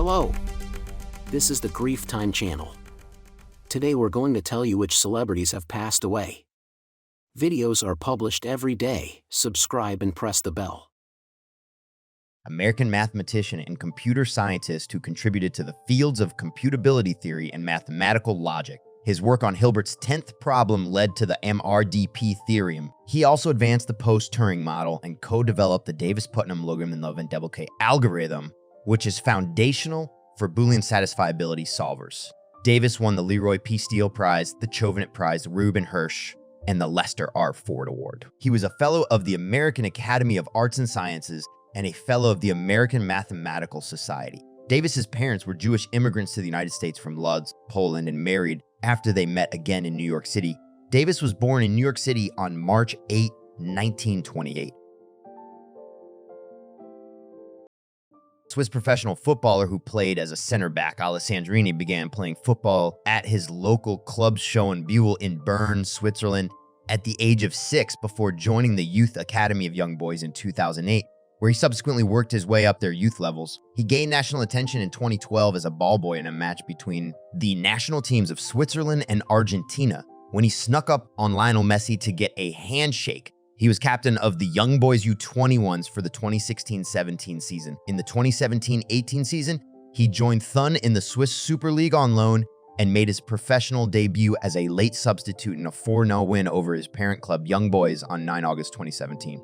Hello, this is the Grief Time channel. Today we're going to tell you which celebrities have passed away. Videos are published every day, subscribe and press the bell. American mathematician and computer scientist who contributed to the fields of computability theory and mathematical logic. His work on Hilbert's 10th problem led to the MRDP theorem. He also advanced the post-Turing model and co-developed the Davis-Putnam Logarithm-Navier-Debye algorithm, which is foundational for Boolean satisfiability solvers. Davis won the Leroy P. Steele Prize, the Chauvenet Prize, the Reuben Hirsch, and the Lester R. Ford Award. He was a fellow of the American Academy of Arts and Sciences and a fellow of the American Mathematical Society. Davis's parents were Jewish immigrants to the United States from Lodz, Poland, and married after they met again in New York City. Davis was born in New York City on March 8, 1928. Swiss professional footballer who played as a center back, Alessandrini began playing football at his local club Schönbühl in Bern, Switzerland at the age of 6 before joining the Youth Academy of Young Boys in 2008, where he subsequently worked his way up their youth levels. He gained national attention in 2012 as a ball boy in a match between the national teams of Switzerland and Argentina when he snuck up on Lionel Messi to get a handshake. He was captain of the Young Boys U21s for the 2016-17 season. In the 2017-18 season, he joined Thun in the Swiss Super League on loan and made his professional debut as a late substitute in a 4-0 win over his parent club Young Boys on 9 August 2017.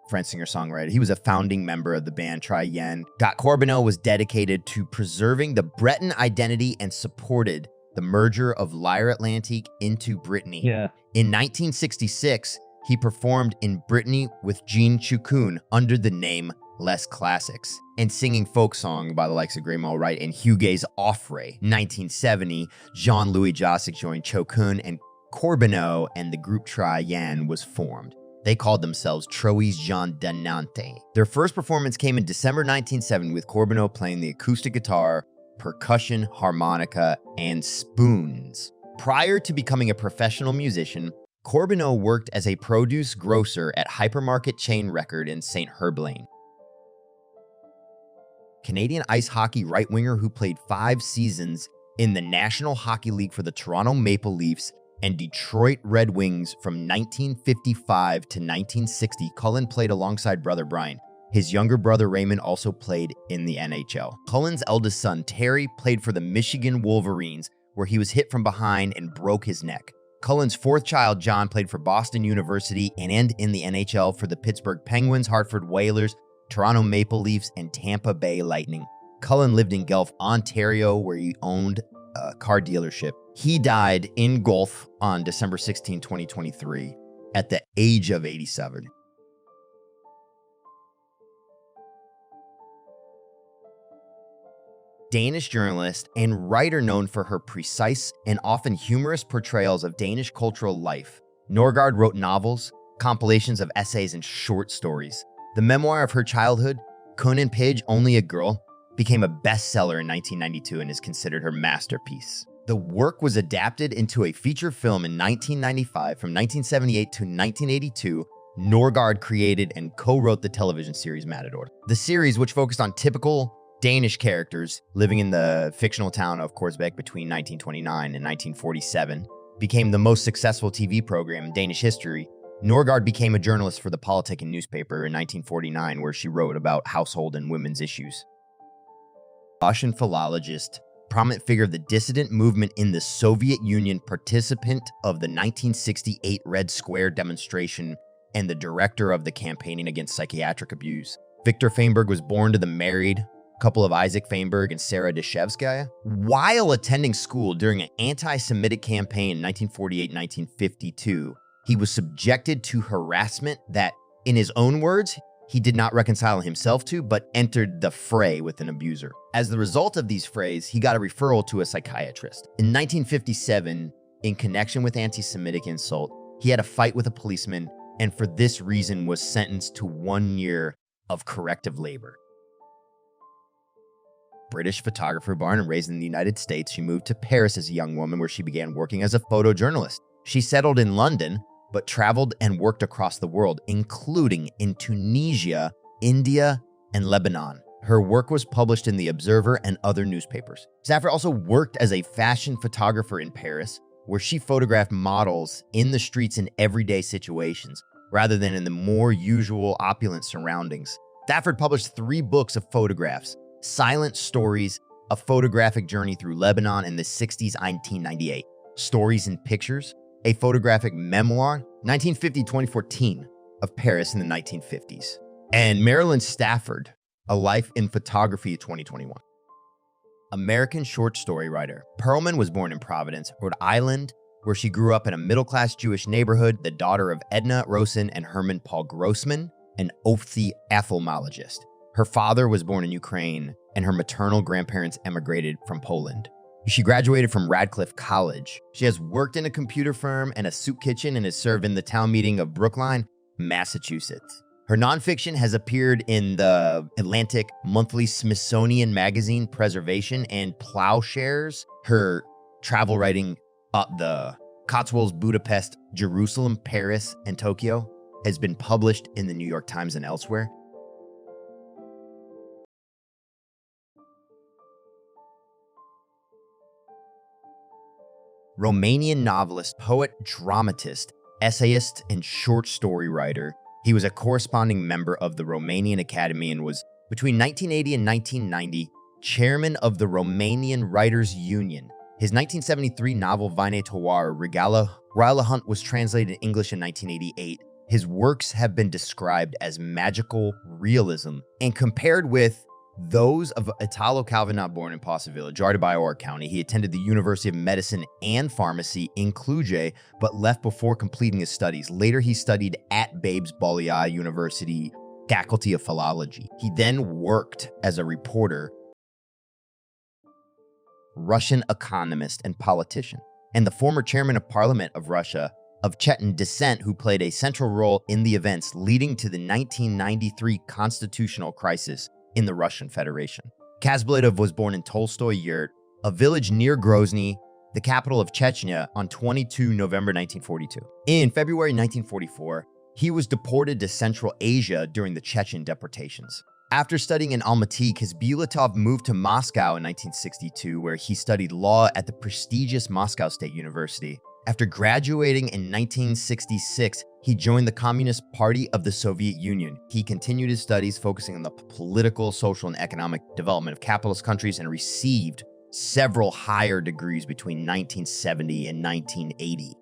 French singer-songwriter. He was a founding member of the band Très Bien. Got Corbeau was dedicated to preserving the Breton identity and supported the merger of Lyre Atlantique into Brittany. In 1966, he performed in Brittany with Jean Choukoun under the name Les Classics and singing folk song by the likes of Graham Wright and Hugues Offray. 1970, Jean-Louis Jacek joined Choukoun and Corbeau, and the group Très Bien was formed. They called themselves Trois Jean de Nantes. Their first performance came in December 1970 with Corbeau playing the acoustic guitar, percussion, harmonica, and spoons. Prior to becoming a professional musician, Corbeau worked as a produce grocer at Hypermarket Chain Record in St. Herblain. Canadian ice hockey right-winger who played 5 seasons in the National Hockey League for the Toronto Maple Leafs and Detroit Red Wings from 1955 to 1960, Cullen played alongside brother Brian. His younger brother Raymond also played in the NHL. Cullen's eldest son Terry played for the Michigan Wolverines, where he was hit from behind and broke his neck. Cullen's 4th child John played for Boston University and in the NHL for the Pittsburgh Penguins, Hartford Whalers, Toronto Maple Leafs, and Tampa Bay Lightning. Cullen lived in Guelph, Ontario, where he owned a car dealership. He died in Guelph on December 16, 2023, at the age of 87. Danish journalist and writer known for her precise and often humorous portrayals of Danish cultural life, Norgard wrote novels, compilations of essays, and short stories. The memoir of her childhood, Kun and Pidge, Only a Girl, became a bestseller in 1992 and is considered her masterpiece. The work was adapted into a feature film in 1995. From 1978 to 1982, Norgard created and co-wrote the television series Matador. The series, which focused on typical Danish characters living in the fictional town of Korsbæk between 1929 and 1947, became the most successful TV program in Danish history. Norgard became a journalist for the Politiken newspaper in 1949, where she wrote about household and women's issues. Russian philologist, prominent figure of the dissident movement in the Soviet Union, participant of the 1968 Red Square demonstration, and the director of the campaigning against psychiatric abuse. Viktor Feinberg was born to the married couple of Isaac Feinberg and Sarah Deshevskaya. While attending school during an anti-Semitic campaign in 1948-1952, he was subjected to harassment that, in his own words, he did not reconcile himself to, but entered the fray with an abuser. As the result of these frays, he got a referral to a psychiatrist. In 1957, in connection with anti-Semitic insult, he had a fight with a policeman, and for this reason was sentenced to 1 year of corrective labor. British photographer, born and raised in the United States, she moved to Paris as a young woman, where she began working as a photojournalist. She settled in London, but traveled and worked across the world, including in Tunisia, India, and Lebanon. Her work was published in The Observer and other newspapers. Stafford also worked as a fashion photographer in Paris, where she photographed models in the streets in everyday situations, rather than in the more usual opulent surroundings. Stafford published 3 books of photographs: Silent Stories, A Photographic Journey Through Lebanon in the 60s, 1998, Stories and Pictures, a photographic memoir, 1950-2014, of Paris in the 1950s, and Marilyn Stafford, A Life in Photography, 2021. American short story writer. Perlman was born in Providence, Rhode Island, where she grew up in a middle-class Jewish neighborhood, the daughter of Edna Rosen and Herman Paul Grossman, an ophthalmologist. Her father was born in Ukraine, and her maternal grandparents emigrated from Poland. She graduated from Radcliffe College. She has worked in a computer firm and a soup kitchen and has served in the town meeting of Brookline, Massachusetts. Her nonfiction has appeared in the Atlantic Monthly, Smithsonian Magazine, Preservation, and Plowshares. Her travel writing, the Cotswolds, Budapest, Jerusalem, Paris, and Tokyo, has been published in the New York Times and elsewhere. Romanian novelist, poet, dramatist, essayist, and short story writer. He was a corresponding member of the Romanian Academy and was, between 1980 and 1990, chairman of the Romanian Writers' Union. His 1973 novel Vine-Toare, Regala Hunt, was translated in English in 1988. His works have been described as magical realism and compared with those of Italo Calvino, born in Posse Village, Ardebioar County. He attended the University of Medicine and Pharmacy in Cluj, but left before completing his studies. Later, he studied at Babes Bolyai University, Faculty of Philology. He then worked as a reporter, Russian economist and politician, and the former chairman of Parliament of Russia of Chechen descent, who played a central role in the events leading to the 1993 constitutional crisis in the Russian Federation. Kazbletov was born in Tolstoy Yurt, a village near Grozny, the capital of Chechnya, on 22 November 1942. In February 1944, he was deported to Central Asia during the Chechen deportations. After studying in Almaty, Kazbletov moved to Moscow in 1962, where he studied law at the prestigious Moscow State University. After graduating in 1966, he joined the Communist Party of the Soviet Union. He continued his studies focusing on the political, social, and economic development of capitalist countries and received several higher degrees between 1970 and 1980.